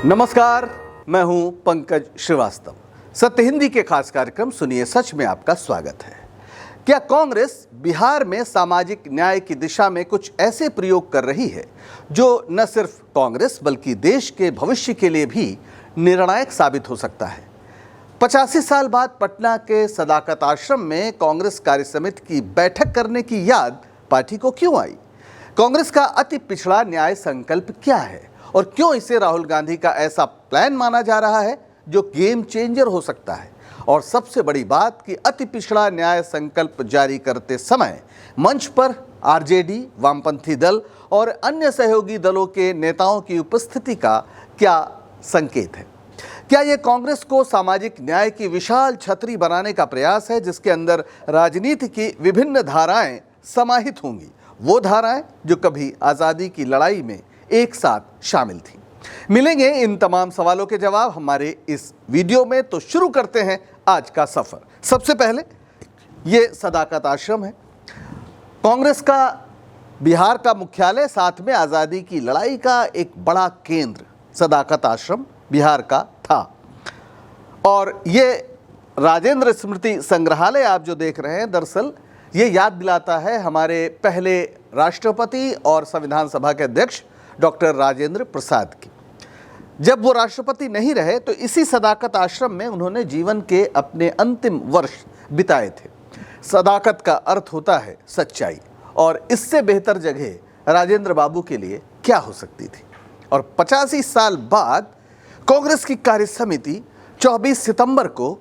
नमस्कार, मैं हूं पंकज श्रीवास्तव। सत्य हिंदी के खास कार्यक्रम सुनिए सच में आपका स्वागत है। क्या कांग्रेस बिहार में सामाजिक न्याय की दिशा में कुछ ऐसे प्रयोग कर रही है जो न सिर्फ कांग्रेस बल्कि देश के भविष्य के लिए भी निर्णायक साबित हो सकता है? 85 साल बाद पटना के सदाकत आश्रम में कांग्रेस कार्य समिति की बैठक करने की याद पार्टी को क्यों आई? कांग्रेस का अति पिछड़ा न्याय संकल्प क्या है और क्यों इसे राहुल गांधी का ऐसा प्लान माना जा रहा है जो गेम चेंजर हो सकता है? और सबसे बड़ी बात कि अति पिछड़ा न्याय संकल्प जारी करते समय मंच पर आरजेडी, वामपंथी दल और अन्य सहयोगी दलों के नेताओं की उपस्थिति का क्या संकेत है? क्या यह कांग्रेस को सामाजिक न्याय की विशाल छतरी बनाने का प्रयास है जिसके अंदर राजनीति की विभिन्न धाराएं समाहित होंगी, वो धाराएं जो कभी आज़ादी की लड़ाई में एक साथ शामिल थी? मिलेंगे इन तमाम सवालों के जवाब हमारे इस वीडियो में। तो शुरू करते हैं आज का सफर। सबसे पहले ये सदाकत आश्रम है, कांग्रेस का बिहार का मुख्यालय, साथ में आज़ादी की लड़ाई का एक बड़ा केंद्र सदाकत आश्रम बिहार का था। और ये राजेंद्र स्मृति संग्रहालय आप जो देख रहे हैं, दरअसल ये याद दिलाता है हमारे पहले राष्ट्रपति और संविधान सभा के अध्यक्ष डॉक्टर राजेंद्र प्रसाद की। जब वो राष्ट्रपति नहीं रहे तो इसी सदाकत आश्रम में उन्होंने जीवन के अपने अंतिम वर्ष बिताए थे। सदाकत का अर्थ होता है सच्चाई, और इससे बेहतर जगह राजेंद्र बाबू के लिए क्या हो सकती थी? और 85 साल बाद कांग्रेस की कार्य समिति 24 सितंबर को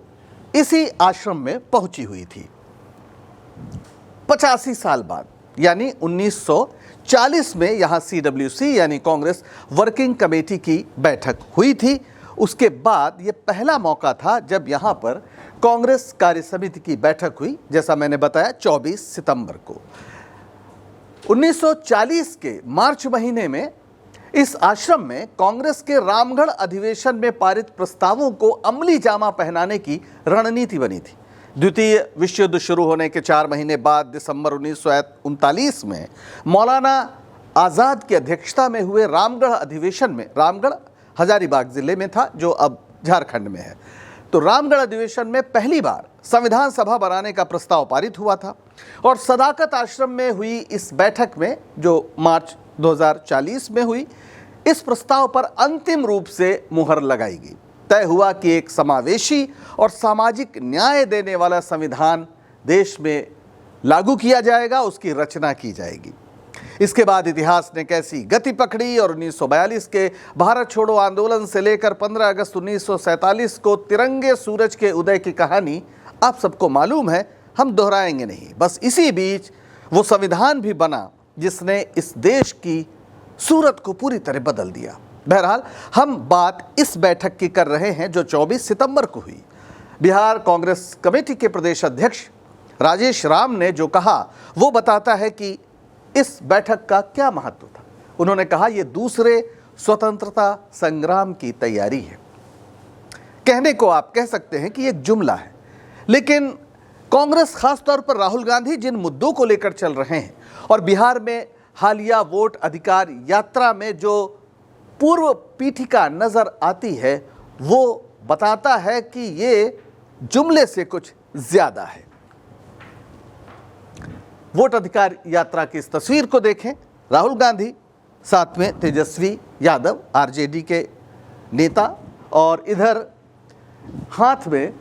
इसी आश्रम में पहुंची हुई थी। 85 साल बाद यानी 1940 में यहाँ CWC यानी कांग्रेस वर्किंग कमेटी की बैठक हुई थी। उसके बाद ये पहला मौका था जब यहाँ पर कांग्रेस कार्य समिति की बैठक हुई, जैसा मैंने बताया 24 सितंबर को। 1940 के मार्च महीने में इस आश्रम में कांग्रेस के रामगढ़ अधिवेशन में पारित प्रस्तावों को अमली जामा पहनाने की रणनीति बनी थी। द्वितीय विश्व युद्ध शुरू होने के 4 महीने बाद दिसंबर 1939 में मौलाना आज़ाद की अध्यक्षता में हुए रामगढ़ अधिवेशन में, रामगढ़ हजारीबाग जिले में था जो अब झारखंड में है, तो रामगढ़ अधिवेशन में पहली बार संविधान सभा बनाने का प्रस्ताव पारित हुआ था। और सदाकत आश्रम में हुई इस बैठक में जो मार्च 2040 में हुई, इस प्रस्ताव पर अंतिम रूप से मुहर लगाई गई। तय हुआ कि एक समावेशी और सामाजिक न्याय देने वाला संविधान देश में लागू किया जाएगा, उसकी रचना की जाएगी। इसके बाद इतिहास ने कैसी गति पकड़ी और 1942 के भारत छोड़ो आंदोलन से लेकर 15 अगस्त 1947 को तिरंगे सूरज के उदय की कहानी आप सबको मालूम है, हम दोहराएंगे नहीं। बस इसी बीच वो संविधान भी बना जिसने इस देश की सूरत को पूरी तरह बदल दिया। बहरहाल हम बात इस बैठक की कर रहे हैं जो 24 सितंबर को हुई। बिहार कांग्रेस कमेटी के प्रदेश अध्यक्ष राजेश राम ने जो कहा वो बताता है कि इस बैठक का क्या महत्व था। उन्होंने कहा यह दूसरे स्वतंत्रता संग्राम की तैयारी है। कहने को आप कह सकते हैं कि एक जुमला है, लेकिन कांग्रेस खासतौर पर राहुल गांधी जिन मुद्दों को लेकर चल रहे हैं और बिहार में हालिया वोट अधिकार यात्रा में जो पूर्व पीठिका नजर आती है, वो बताता है कि ये जुमले से कुछ ज्यादा है। वोट अधिकार यात्रा की इस तस्वीर को देखें, राहुल गांधी, साथ में तेजस्वी यादव आरजेडी के नेता, और इधर हाथ में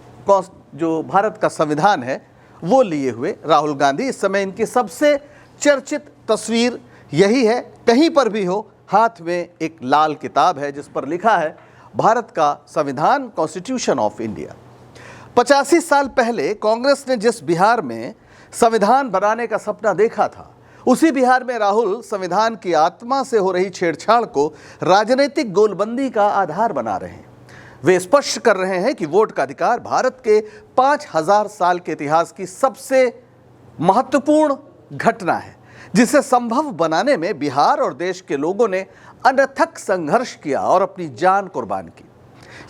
जो भारत का संविधान है वो लिए हुए राहुल गांधी। इस समय इनकी सबसे चर्चित तस्वीर यही है। कहीं पर भी हो, हाथ में एक लाल किताब है जिस पर लिखा है भारत का संविधान, कॉन्स्टिट्यूशन ऑफ इंडिया। 85 साल पहले कांग्रेस ने जिस बिहार में संविधान बनाने का सपना देखा था, उसी बिहार में राहुल संविधान की आत्मा से हो रही छेड़छाड़ को राजनीतिक गोलबंदी का आधार बना रहे हैं। वे स्पष्ट कर रहे हैं कि वोट का अधिकार भारत के 5000 साल के इतिहास की सबसे महत्वपूर्ण घटना है, जिसे संभव बनाने में बिहार और देश के लोगों ने अनथक संघर्ष किया और अपनी जान कुर्बान की।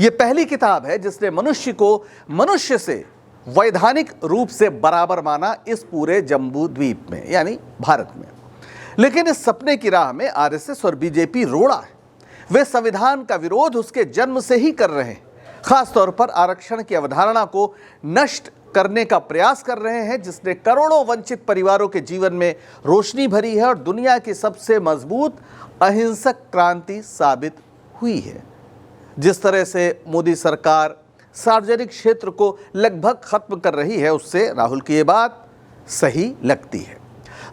ये पहली किताब है जिसने मनुष्य को मनुष्य से वैधानिक रूप से बराबर माना इस पूरे जम्बू द्वीप में, यानी भारत में। लेकिन इस सपने की राह में आरएसएस और बीजेपी रोड़ा है। वे संविधान का विरोध उसके जन्म से ही कर रहे हैं। खासतौर पर आरक्षण की अवधारणा को नष्ट करने का प्रयास कर रहे हैं, जिसने करोड़ों वंचित परिवारों के जीवन में रोशनी भरी है और दुनिया की सबसे मजबूत अहिंसक क्रांति साबित हुई है। जिस तरह से मोदी सरकार सार्वजनिक क्षेत्र को लगभग खत्म कर रही है, उससे राहुल की ये बात सही लगती है।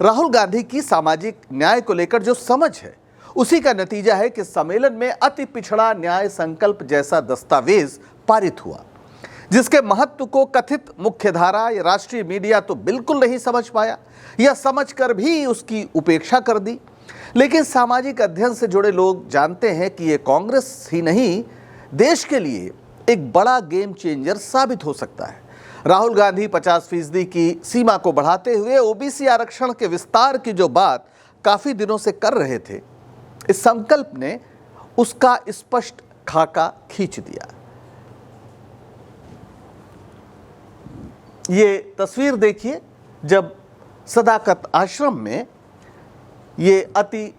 राहुल गांधी की सामाजिक न्याय को लेकर जो समझ है, उसी का नतीजा है कि सम्मेलन में अति पिछड़ा न्याय संकल्प जैसा दस्तावेज पारित हुआ, जिसके महत्व को कथित मुख्यधारा या राष्ट्रीय मीडिया तो बिल्कुल नहीं समझ पाया या समझकर भी उसकी उपेक्षा कर दी। लेकिन सामाजिक अध्ययन से जुड़े लोग जानते हैं कि ये कांग्रेस ही नहीं, देश के लिए एक बड़ा गेम चेंजर साबित हो सकता है। राहुल गांधी 50% की सीमा को बढ़ाते हुए ओबीसी आरक्षण के विस्तार की जो बात काफी दिनों से कर रहे थे, इस संकल्प ने उसका स्पष्ट खाका खींच दिया। ये तस्वीर देखिए, जब सदाकत आश्रम में ये अति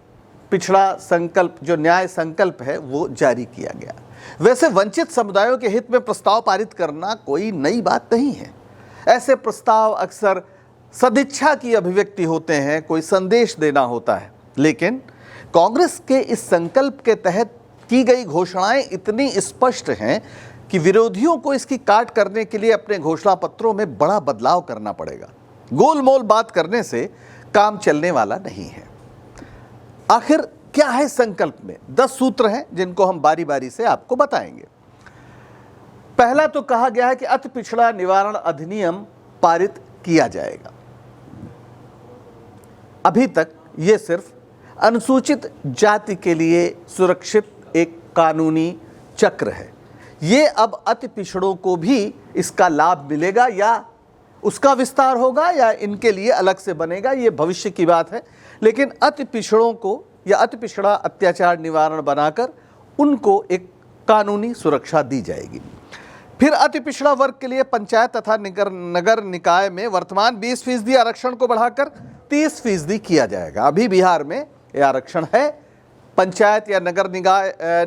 पिछड़ा संकल्प, जो न्याय संकल्प है, वो जारी किया गया। वैसे वंचित समुदायों के हित में प्रस्ताव पारित करना कोई नई बात नहीं है। ऐसे प्रस्ताव अक्सर सदिच्छा की अभिव्यक्ति होते हैं, कोई संदेश देना होता है। लेकिन कांग्रेस के इस संकल्प के तहत की गई घोषणाएं इतनी स्पष्ट हैं कि विरोधियों को इसकी काट करने के लिए अपने घोषणा पत्रों में बड़ा बदलाव करना पड़ेगा। गोलमोल बात करने से काम चलने वाला नहीं है। आखिर क्या है संकल्प में? 10 सूत्र हैं जिनको हम बारी बारी से आपको बताएंगे। पहला तो कहा गया है कि अति पिछड़ा निवारण अधिनियम पारित किया जाएगा। अभी तक यह सिर्फ अनुसूचित जाति के लिए सुरक्षित एक कानूनी चक्र है। ये अब अति पिछड़ों को भी इसका लाभ मिलेगा, या उसका विस्तार होगा या इनके लिए अलग से बनेगा, ये भविष्य की बात है। लेकिन अति पिछड़ों को या अति पिछड़ा अत्याचार निवारण बनाकर उनको एक कानूनी सुरक्षा दी जाएगी। फिर अति पिछड़ा वर्ग के लिए पंचायत तथा नगर निकाय में वर्तमान 20% आरक्षण को बढ़ाकर 30% किया जाएगा। अभी बिहार में यह आरक्षण है पंचायत या नगर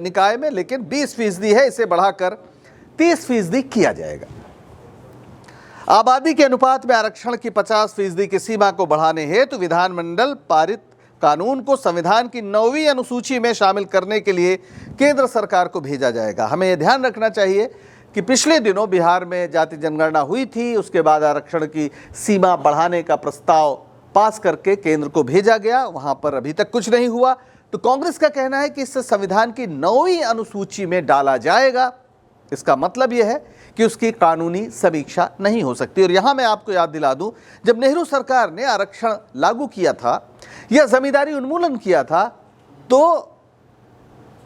निकाय में, लेकिन 20% है, इसे बढ़ाकर 30% किया जाएगा। आबादी के अनुपात में आरक्षण की 50% की सीमा को बढ़ाने हेतु विधानमंडल पारित कानून को संविधान की 9वीं अनुसूची में शामिल करने के लिए केंद्र सरकार को भेजा जाएगा। हमें यह ध्यान रखना चाहिए कि पिछले दिनों बिहार में जाति जनगणना हुई थी, उसके बाद आरक्षण की सीमा बढ़ाने का प्रस्ताव पास करके केंद्र को भेजा गया, वहां पर अभी तक कुछ नहीं हुआ। तो कांग्रेस का कहना है कि इससे संविधान की 9वीं अनुसूची में डाला जाएगा। इसका मतलब यह है कि उसकी कानूनी समीक्षा नहीं हो सकती। और यहां मैं आपको याद दिला दूं, जब नेहरू सरकार ने आरक्षण लागू किया था या जमींदारी उन्मूलन किया था, तो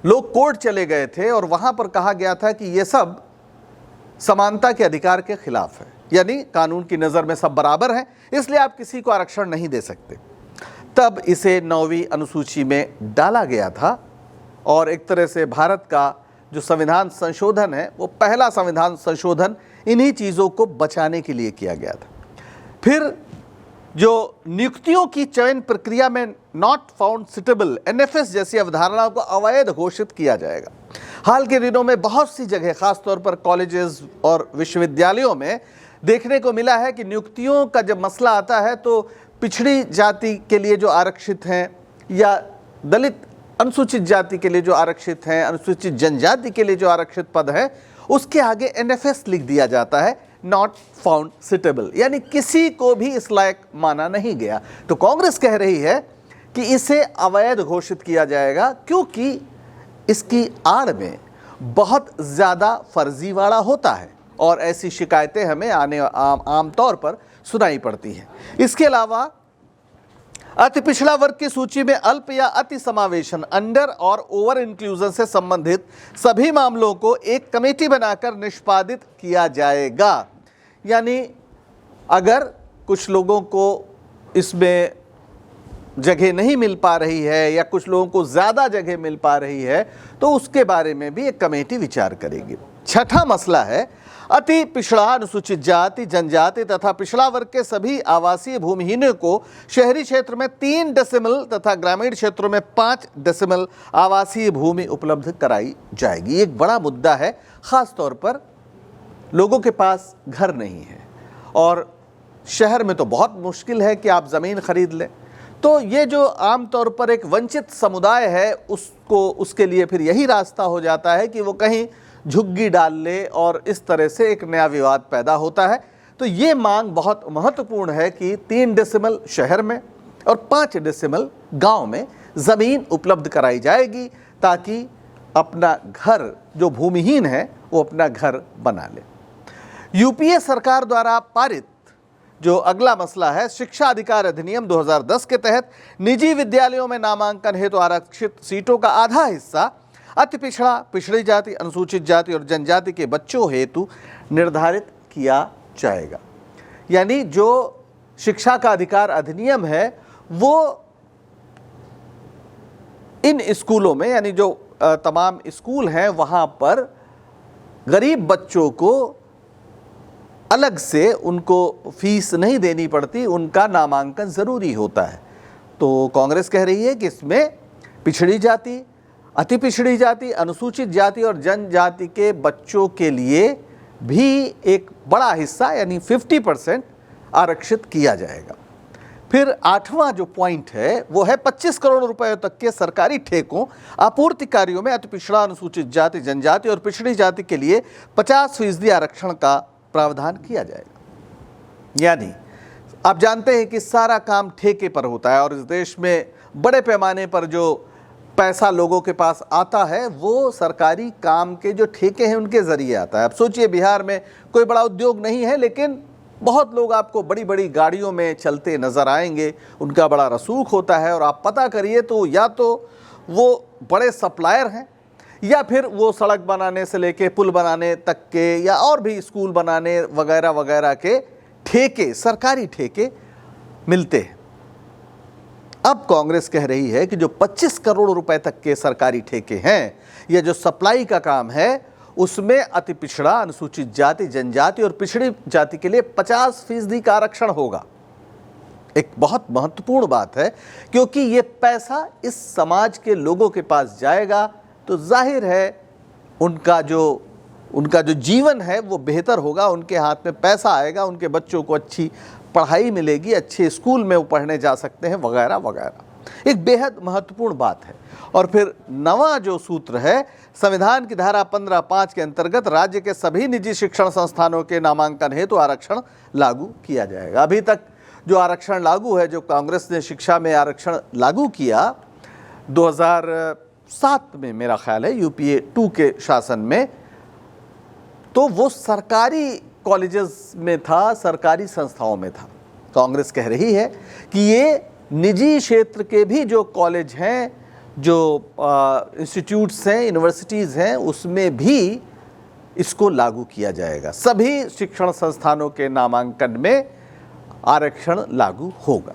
लोग कोर्ट चले गए थे और वहां पर कहा गया था कि यह सब समानता के अधिकार के खिलाफ है, यानी कानून की नज़र में सब बराबर हैं, इसलिए आप किसी को आरक्षण नहीं दे सकते। तब इसे 9वीं अनुसूची में डाला गया था और एक तरह से भारत का जो संविधान संशोधन है, वो पहला संविधान संशोधन इन्हीं चीज़ों को बचाने के लिए किया गया था। फिर जो नियुक्तियों की चयन प्रक्रिया में नॉट फाउंड सुटेबल NFS जैसी अवधारणाओं को अवैध घोषित किया जाएगा। हाल के दिनों में बहुत सी जगह, खासतौर पर कॉलेजेस और विश्वविद्यालयों में देखने को मिला है कि नियुक्तियों का जब मसला आता है तो पिछड़ी जाति के लिए जो आरक्षित हैं या दलित अनुसूचित जाति के लिए जो आरक्षित हैं, अनुसूचित जनजाति के लिए जो आरक्षित पद है, उसके आगे NFS लिख दिया जाता है, नॉट फाउंड सुटेबल, यानी किसी को भी इस लायक माना नहीं गया। तो कांग्रेस कह रही है कि इसे अवैध घोषित किया जाएगा, क्योंकि इसकी आड़ में बहुत ज़्यादा फर्जीवाड़ा होता है और ऐसी शिकायतें हमें आम तौर पर सुनाई पड़ती हैं। इसके अलावा अति पिछड़ा वर्ग की सूची में अल्प या अति समावेशन, अंडर और ओवर इंक्लूजन से संबंधित सभी मामलों को एक कमेटी बनाकर निष्पादित किया जाएगा। यानी अगर कुछ लोगों को इसमें जगह नहीं मिल पा रही है या कुछ लोगों को ज़्यादा जगह मिल पा रही है, तो उसके बारे में भी एक कमेटी विचार करेगी। छठा मसला है अति पिछड़ा, अनुसूचित जाति, जनजाति तथा पिछड़ा वर्ग के सभी आवासीय भूमिहीनों को शहरी क्षेत्र में 3 डेसिमल तथा ग्रामीण क्षेत्रों में 5 डेसिमल आवासीय भूमि उपलब्ध कराई जाएगी। एक बड़ा मुद्दा है, खास तौर पर लोगों के पास घर नहीं है और शहर में तो बहुत मुश्किल है कि आप ज़मीन खरीद लें। तो ये जो आमतौर पर एक वंचित समुदाय है उसके लिए फिर यही रास्ता हो जाता है कि वो कहीं झुग्गी डाल ले और इस तरह से एक नया विवाद पैदा होता है। तो ये मांग बहुत महत्वपूर्ण है कि 3 डेसिमल शहर में और 5 डेसिमल गांव में ज़मीन उपलब्ध कराई जाएगी ताकि अपना घर, जो भूमिहीन है वो अपना घर बना ले। यूपीए सरकार द्वारा पारित जो अगला मसला है, शिक्षा अधिकार अधिनियम 2010 के तहत निजी विद्यालयों में नामांकन हेतु आरक्षित सीटों का आधा हिस्सा अति पिछड़ा, पिछड़ी जाति, अनुसूचित जाति और जनजाति के बच्चों हेतु निर्धारित किया जाएगा। यानी जो शिक्षा का अधिकार अधिनियम है वो इन स्कूलों में, यानी जो तमाम स्कूल हैं वहाँ पर गरीब बच्चों को अलग से उनको फीस नहीं देनी पड़ती, उनका नामांकन ज़रूरी होता है। तो कांग्रेस कह रही है कि इसमें पिछड़ी जाति, अति पिछड़ी जाति, अनुसूचित जाति और जनजाति के बच्चों के लिए भी एक बड़ा हिस्सा यानी 50% आरक्षित किया जाएगा। फिर 8वां जो पॉइंट है वो है 25 करोड़ रुपए तक के सरकारी ठेकों आपूर्तिकारियों में अति पिछड़ा, अनुसूचित जाति, जनजाति और पिछड़ी जाति के लिए 50% आरक्षण का प्रावधान किया जाएगा। यानी आप जानते हैं कि सारा काम ठेके पर होता है और इस देश में बड़े पैमाने पर जो पैसा लोगों के पास आता है वो सरकारी काम के जो ठेके हैं उनके ज़रिए आता है। अब सोचिए, बिहार में कोई बड़ा उद्योग नहीं है लेकिन बहुत लोग आपको बड़ी बड़ी गाड़ियों में चलते नज़र आएंगे, उनका बड़ा रसूख होता है और आप पता करिए तो या तो वो बड़े सप्लायर हैं या फिर वो सड़क बनाने से लेके पुल बनाने तक के या और भी स्कूल बनाने वगैरह वगैरह के ठेके, सरकारी ठेके मिलते हैं। अब कांग्रेस कह रही है कि जो 25 करोड़ रुपए तक के सरकारी ठेके हैं या जो सप्लाई का काम है उसमें अति पिछड़ा, अनुसूचित जाति, जनजाति और पिछड़ी जाति के लिए 50% का आरक्षण होगा। एक बहुत महत्वपूर्ण बात है क्योंकि ये पैसा इस समाज के लोगों के पास जाएगा तो जाहिर है उनका जो जीवन है वो बेहतर होगा, उनके हाथ में पैसा आएगा, उनके बच्चों को अच्छी पढ़ाई मिलेगी, अच्छे स्कूल में वो पढ़ने जा सकते हैं वगैरह वगैरह। एक बेहद महत्वपूर्ण बात है। और फिर 9वां जो सूत्र है, संविधान की धारा 15(5) के अंतर्गत राज्य के सभी निजी शिक्षण संस्थानों के नामांकन हेतु आरक्षण लागू किया जाएगा। अभी तक जो आरक्षण लागू है, जो कांग्रेस ने शिक्षा में आरक्षण लागू किया 2007 में मेरा ख्याल है यूपीए 2 के शासन में, तो वो सरकारी कॉलेजेस में था, सरकारी संस्थाओं में था। कांग्रेस कह रही है कि ये निजी क्षेत्र के भी जो कॉलेज हैं, जो इंस्टीट्यूट्स हैं, यूनिवर्सिटीज़ हैं, उसमें भी इसको लागू किया जाएगा। सभी शिक्षण संस्थानों के नामांकन में आरक्षण लागू होगा।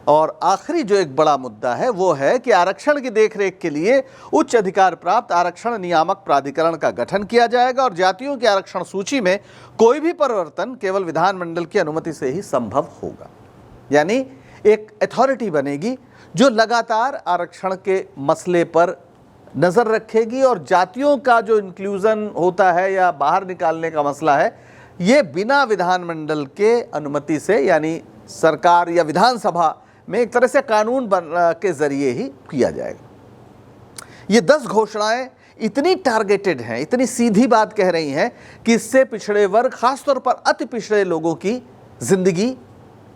और आखिरी जो एक बड़ा मुद्दा है वो है कि आरक्षण की देखरेख के लिए उच्च अधिकार प्राप्त आरक्षण नियामक प्राधिकरण का गठन किया जाएगा और जातियों की आरक्षण सूची में कोई भी परिवर्तन केवल विधानमंडल की अनुमति से ही संभव होगा। यानी एक अथॉरिटी बनेगी जो लगातार आरक्षण के मसले पर नज़र रखेगी और जातियों का जो इंक्लूजन होता है या बाहर निकालने का मसला है ये बिना विधानमंडल के अनुमति से, यानी सरकार या विधानसभा में एक तरह से कानून के जरिए ही किया जाएगा। ये 10 घोषणाएं इतनी टारगेटेड हैं, इतनी सीधी बात कह रही हैं कि इससे पिछड़े वर्ग, खासतौर पर अति पिछड़े लोगों की जिंदगी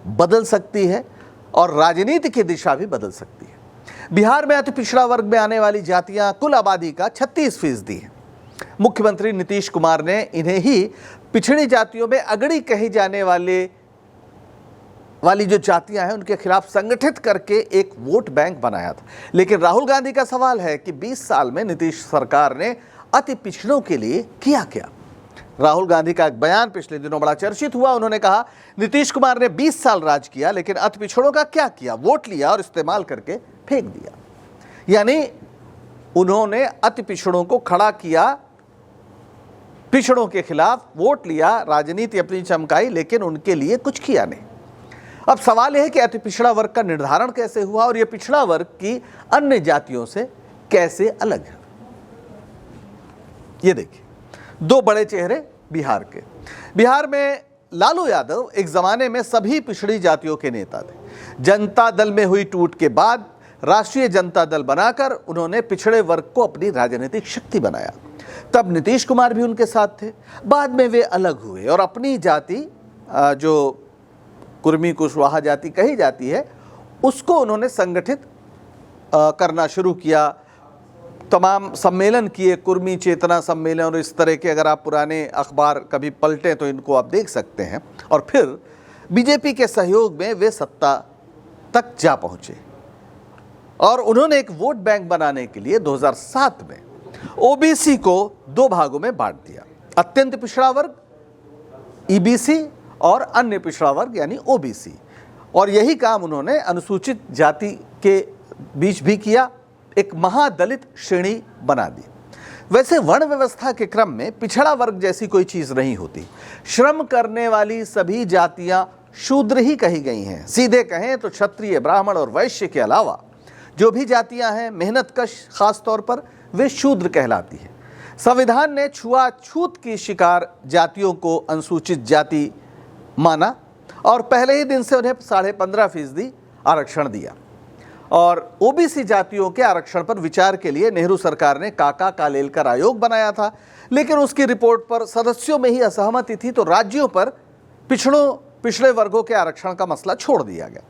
बदल सकती है और राजनीति की दिशा भी बदल सकती है। बिहार में अति पिछड़ा वर्ग में आने वाली जातियां कुल आबादी का 36% हैं। मुख्यमंत्री नीतीश कुमार ने इन्हें ही पिछड़ी जातियों में अगड़ी कही जाने वाली जो जातियां हैं उनके खिलाफ संगठित करके एक वोट बैंक बनाया था। लेकिन राहुल गांधी का सवाल है कि 20 साल में नीतीश सरकार ने अति पिछड़ों के लिए किया क्या। राहुल गांधी का एक बयान पिछले दिनों बड़ा चर्चित हुआ। उन्होंने कहा नीतीश कुमार ने 20 साल राज किया लेकिन अति पिछड़ों का क्या किया, वोट लिया और इस्तेमाल करके फेंक दिया। यानी उन्होंने अति पिछड़ों को खड़ा किया पिछड़ों के खिलाफ वोट लिया, राजनीति अपनी चमकाई, लेकिन उनके लिए कुछ किया नहीं। अब सवाल यह है कि अति पिछड़ा वर्ग का निर्धारण कैसे हुआ और यह पिछड़ा वर्ग की अन्य जातियों से कैसे अलग है। ये देखिए, दो बड़े चेहरे बिहार के। बिहार में लालू यादव एक जमाने में सभी पिछड़ी जातियों के नेता थे। जनता दल में हुई टूट के बाद राष्ट्रीय जनता दल बनाकर उन्होंने पिछड़े वर्ग को अपनी राजनीतिक शक्ति बनाया। तब नीतीश कुमार भी उनके साथ थे। बाद में वे अलग हुए और अपनी जाति, जो कुर्मी कुशवाहा जाति कही जाती है, उसको उन्होंने संगठित करना शुरू किया। तमाम सम्मेलन किए, कुर्मी चेतना सम्मेलन और इस तरह के, अगर आप पुराने अखबार कभी पलटें तो इनको आप देख सकते हैं। और फिर बीजेपी के सहयोग में वे सत्ता तक जा पहुंचे और उन्होंने एक वोट बैंक बनाने के लिए 2007 में ओबीसी को दो भागों में बांट दिया, अत्यंत पिछड़ा वर्ग ईबीसी और अन्य पिछड़ा वर्ग यानी ओबीसी। और यही काम उन्होंने अनुसूचित जाति के बीच भी किया, एक महादलित श्रेणी बना दी। वैसे वर्ण व्यवस्था के क्रम में पिछड़ा वर्ग जैसी कोई चीज नहीं होती। श्रम करने वाली सभी जातियां शूद्र ही कही गई हैं। सीधे कहें तो क्षत्रिय, ब्राह्मण और वैश्य के अलावा जो भी जातियां हैं मेहनतकश, खास तौर पर वे शूद्र कहलाती है। संविधान ने छुआछूत की शिकार जातियों को अनुसूचित जाति माना और पहले ही दिन से उन्हें 15.5% आरक्षण दिया। और ओबीसी जातियों के आरक्षण पर विचार के लिए नेहरू सरकार ने काका कालेलकर आयोग बनाया था, लेकिन उसकी रिपोर्ट पर सदस्यों में ही असहमति थी, तो राज्यों पर पिछड़े वर्गों के आरक्षण का मसला छोड़ दिया गया।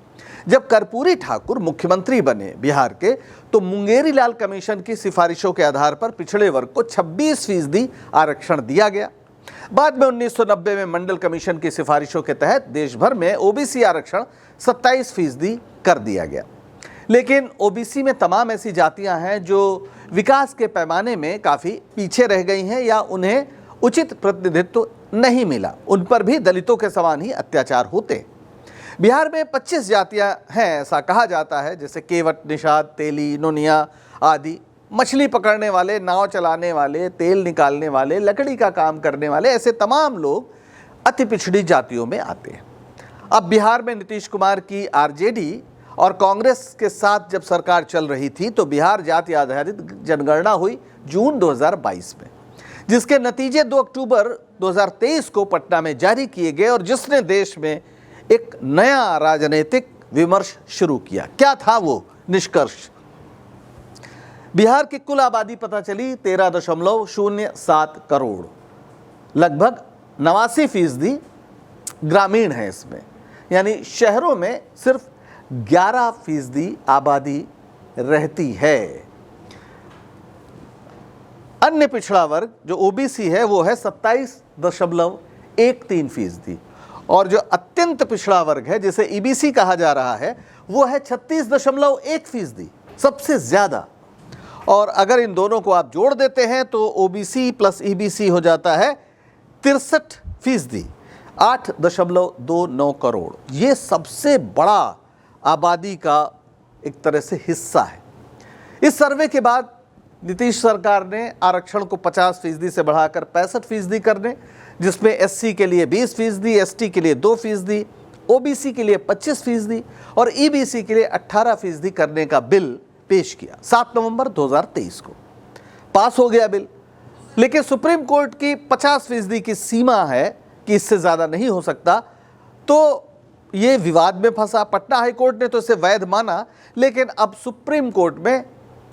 जब कर्पूरी ठाकुर मुख्यमंत्री बने बिहार के, तो मुंगेरी लाल कमीशन की सिफारिशों के आधार पर पिछड़े वर्ग को 26% आरक्षण दिया गया। बाद में 1990 में मंडल कमीशन की सिफारिशों के तहत देश भर में ओबीसी आरक्षण 27% कर दिया गया। लेकिन ओबीसी में तमाम ऐसी जातियां हैं जो विकास के पैमाने में काफ़ी पीछे रह गई हैं या उन्हें उचित प्रतिनिधित्व नहीं मिला। उन पर भी दलितों के समान ही अत्याचार होते। बिहार में 25 जातियां हैं ऐसा कहा जाता है, जैसे केवट, निषाद, तेली, नोनिया आदि। मछली पकड़ने वाले, नाव चलाने वाले, तेल निकालने वाले, लकड़ी का काम करने वाले, ऐसे तमाम लोग अति पिछड़ी जातियों में आते हैं। अब बिहार में नीतीश कुमार की आरजेडी और कांग्रेस के साथ जब सरकार चल रही थी, तो बिहार जाति आधारित जनगणना हुई जून 2022 में, जिसके नतीजे 2 अक्टूबर 2023 को पटना में जारी किए गए और जिसने देश में एक नया राजनीतिक विमर्श शुरू किया। क्या था वो निष्कर्ष? बिहार की कुल आबादी पता चली 13.07 करोड़, लगभग 89% ग्रामीण है इसमें, यानी शहरों में सिर्फ 11% आबादी रहती है। अन्य पिछड़ा वर्ग जो ओबीसी है वो है 27.13%, और जो अत्यंत पिछड़ा वर्ग है जिसे ईबीसी कहा जा रहा है वो है 36.1%, सबसे ज्यादा। और अगर इन दोनों को आप जोड़ देते हैं तो ओबीसी प्लस ईबीसी हो जाता है 63%, 8.29 करोड़। ये सबसे बड़ा आबादी का एक तरह से हिस्सा है। इस सर्वे के बाद नीतीश सरकार ने आरक्षण को 50% से बढ़ाकर 65% करने, जिसमें एससी के लिए 20%, एसटी के लिए 2%, ओबीसी के लिए 25% और ईबीसी के लिए 18% करने का बिल पेश किया। 7 नवंबर 2023 को पास हो गया बिल। लेकिन सुप्रीम कोर्ट की 50% की सीमा है कि इससे ज़्यादा नहीं हो सकता, तो ये विवाद में फंसा। पटना हाई कोर्ट ने तो इसे वैध माना, लेकिन अब सुप्रीम कोर्ट में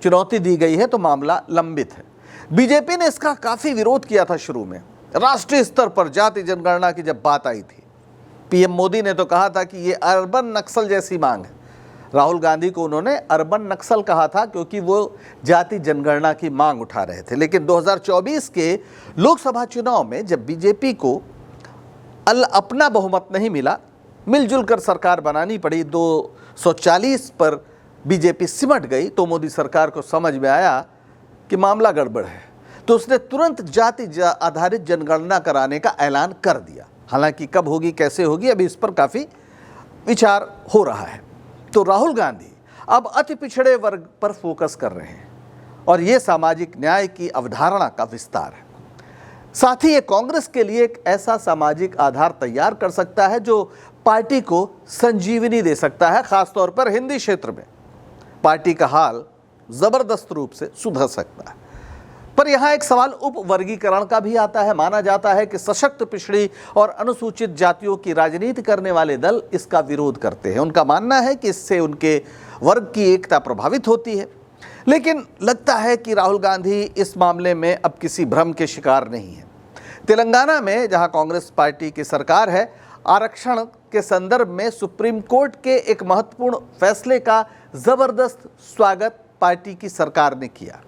चुनौती दी गई है तो मामला लंबित है। बीजेपी ने इसका काफ़ी विरोध किया था शुरू में। राष्ट्रीय स्तर पर जाति जनगणना की जब बात आई थी, पीएम मोदी ने तो कहा था कि ये अर्बन नक्सल जैसी मांग है। राहुल गांधी को उन्होंने अर्बन नक्सल कहा था क्योंकि वो जाति जनगणना की मांग उठा रहे थे। लेकिन 2024 के लोकसभा चुनाव में जब बीजेपी को अपना बहुमत नहीं मिला, मिलजुल कर सरकार बनानी पड़ी, 240 पर बीजेपी सिमट गई, तो मोदी सरकार को समझ में आया कि मामला गड़बड़ है, तो उसने तुरंत जाति आधारित जनगणना कराने का ऐलान कर दिया। हालांकि कब होगी, कैसे होगी, अभी इस पर काफ़ी विचार हो रहा है। तो राहुल गांधी अब अति पिछड़े वर्ग पर फोकस कर रहे हैं और ये सामाजिक न्याय की अवधारणा का विस्तार है। साथ ही ये कांग्रेस के लिए एक ऐसा सामाजिक आधार तैयार कर सकता है जो पार्टी को संजीवनी दे सकता है। खासतौर पर हिंदी क्षेत्र में पार्टी का हाल जबरदस्त रूप से सुधर सकता है। पर यहां एक सवाल उपवर्गीकरण का भी आता है। माना जाता है कि सशक्त, पिछड़ी और अनुसूचित जातियों की राजनीति करने वाले दल इसका विरोध करते हैं। उनका मानना है कि इससे उनके वर्ग की एकता प्रभावित होती है। लेकिन लगता है कि राहुल गांधी इस मामले में अब किसी भ्रम के शिकार नहीं है। तेलंगाना में जहां कांग्रेस पार्टी की सरकार है, आरक्षण के संदर्भ में सुप्रीम कोर्ट के एक महत्वपूर्ण फैसले का जबरदस्त स्वागत पार्टी की सरकार ने किया।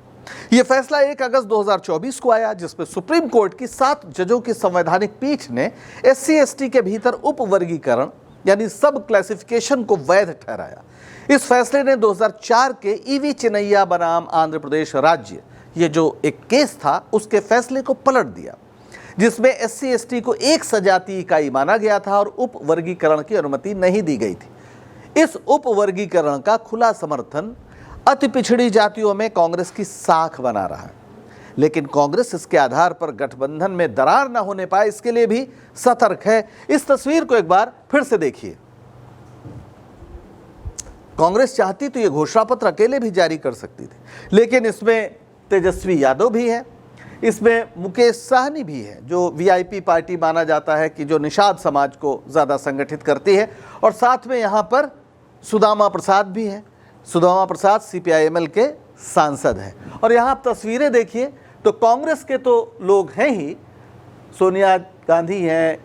यह फैसला 1 अगस्त 2024 को आया, जिसमें सुप्रीम कोर्ट की 7 जजों की संवैधानिक पीठ ने SC/ST के भीतर उपवर्गीकरण यानी सब क्लासिफिकेशन को वैध ठहराया। इस फैसले ने 2004 के EV चिन्नैया बनाम आंध्र प्रदेश राज्य, ये जो एक केस था, उसके फैसले को पलट दिया, जिसमें SC/ST को एक सजातीय इकाई माना गया था और उपवर्गीकरण की अनुमति नहीं दी गई थी। इस उपवर्गीकरण का खुला समर्थन अति पिछड़ी जातियों में कांग्रेस की साख बना रहा है। लेकिन कांग्रेस इसके आधार पर गठबंधन में दरार न होने पाए, इसके लिए भी सतर्क है। इस तस्वीर को एक बार फिर से देखिए। कांग्रेस चाहती तो ये घोषणा पत्र अकेले भी जारी कर सकती थी, लेकिन इसमें तेजस्वी यादव भी है, इसमें मुकेश साहनी भी है, जो VIP पार्टी माना जाता है कि जो निषाद समाज को ज़्यादा संगठित करती है, और साथ में यहाँ पर सुदामा प्रसाद भी हैं। सुदामा प्रसाद CPI-ML के सांसद हैं। और यहाँ आप तस्वीरें देखिए तो कांग्रेस के तो लोग हैं ही, सोनिया गांधी हैं,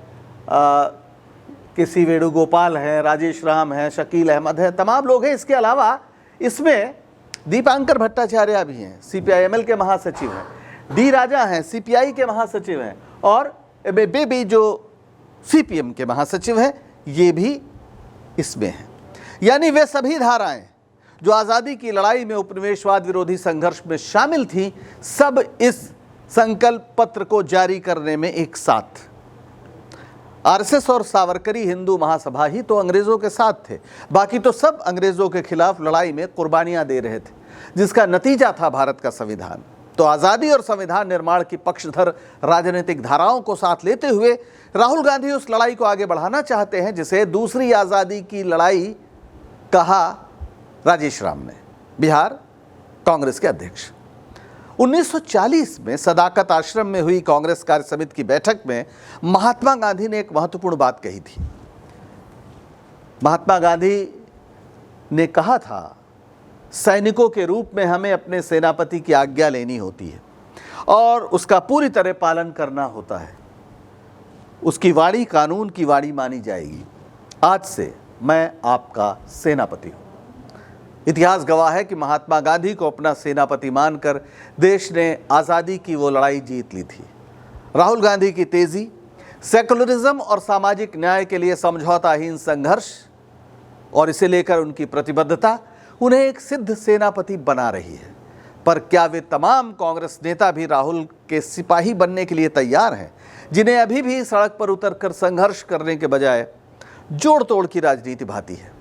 KC वेणुगोपाल हैं, राजेश राम हैं, शकील अहमद हैं, तमाम लोग हैं। इसके अलावा इसमें दीपांकर भट्टाचार्य भी हैं, CPI-ML के महासचिव हैं, D राजा हैं, CPI के महासचिव हैं, और बेबी जो CPM के महासचिव हैं, ये भी इसमें हैं। यानी वे सभी धाराएं जो आज़ादी की लड़ाई में उपनिवेशवाद विरोधी संघर्ष में शामिल थी, सब इस संकल्प पत्र को जारी करने में एक साथ। RSS और सावरकरी हिंदू महासभा ही तो अंग्रेजों के साथ थे, बाकी तो सब अंग्रेजों के खिलाफ लड़ाई में कुर्बानियां दे रहे थे, जिसका नतीजा था भारत का संविधान। तो आज़ादी और संविधान निर्माण की पक्षधर राजनीतिक धाराओं को साथ लेते हुए राहुल गांधी उस लड़ाई को आगे बढ़ाना चाहते हैं जिसे दूसरी आज़ादी की लड़ाई कहा राजेश राम ने, बिहार कांग्रेस के अध्यक्ष। 1940 में सदाकत आश्रम में हुई कांग्रेस कार्य समिति की बैठक में महात्मा गांधी ने एक महत्वपूर्ण बात कही थी। महात्मा गांधी ने कहा था, सैनिकों के रूप में हमें अपने सेनापति की आज्ञा लेनी होती है और उसका पूरी तरह पालन करना होता है। उसकी वाणी कानून की वाणी मानी जाएगी। आज से मैं आपका सेनापति हूं। इतिहास गवाह है कि महात्मा गांधी को अपना सेनापति मानकर देश ने आज़ादी की वो लड़ाई जीत ली थी। राहुल गांधी की तेजी, सेकुलरिज्म और सामाजिक न्याय के लिए समझौताहीन संघर्ष और इसे लेकर उनकी प्रतिबद्धता उन्हें एक सिद्ध सेनापति बना रही है। पर क्या वे तमाम कांग्रेस नेता भी राहुल के सिपाही बनने के लिए तैयार हैं, जिन्हें अभी भी सड़क पर उतरकर संघर्ष करने के बजाय जोड़ तोड़ की राजनीति भाती है?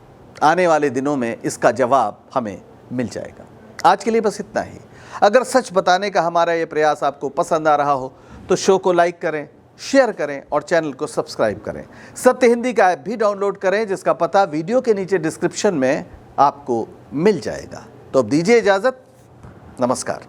आने वाले दिनों में इसका जवाब हमें मिल जाएगा। आज के लिए बस इतना ही। अगर सच बताने का हमारा ये प्रयास आपको पसंद आ रहा हो तो शो को लाइक करें, शेयर करें और चैनल को सब्सक्राइब करें। सत्य हिंदी का ऐप भी डाउनलोड करें, जिसका पता वीडियो के नीचे डिस्क्रिप्शन में आपको मिल जाएगा। तो अब दीजिए इजाज़त। नमस्कार।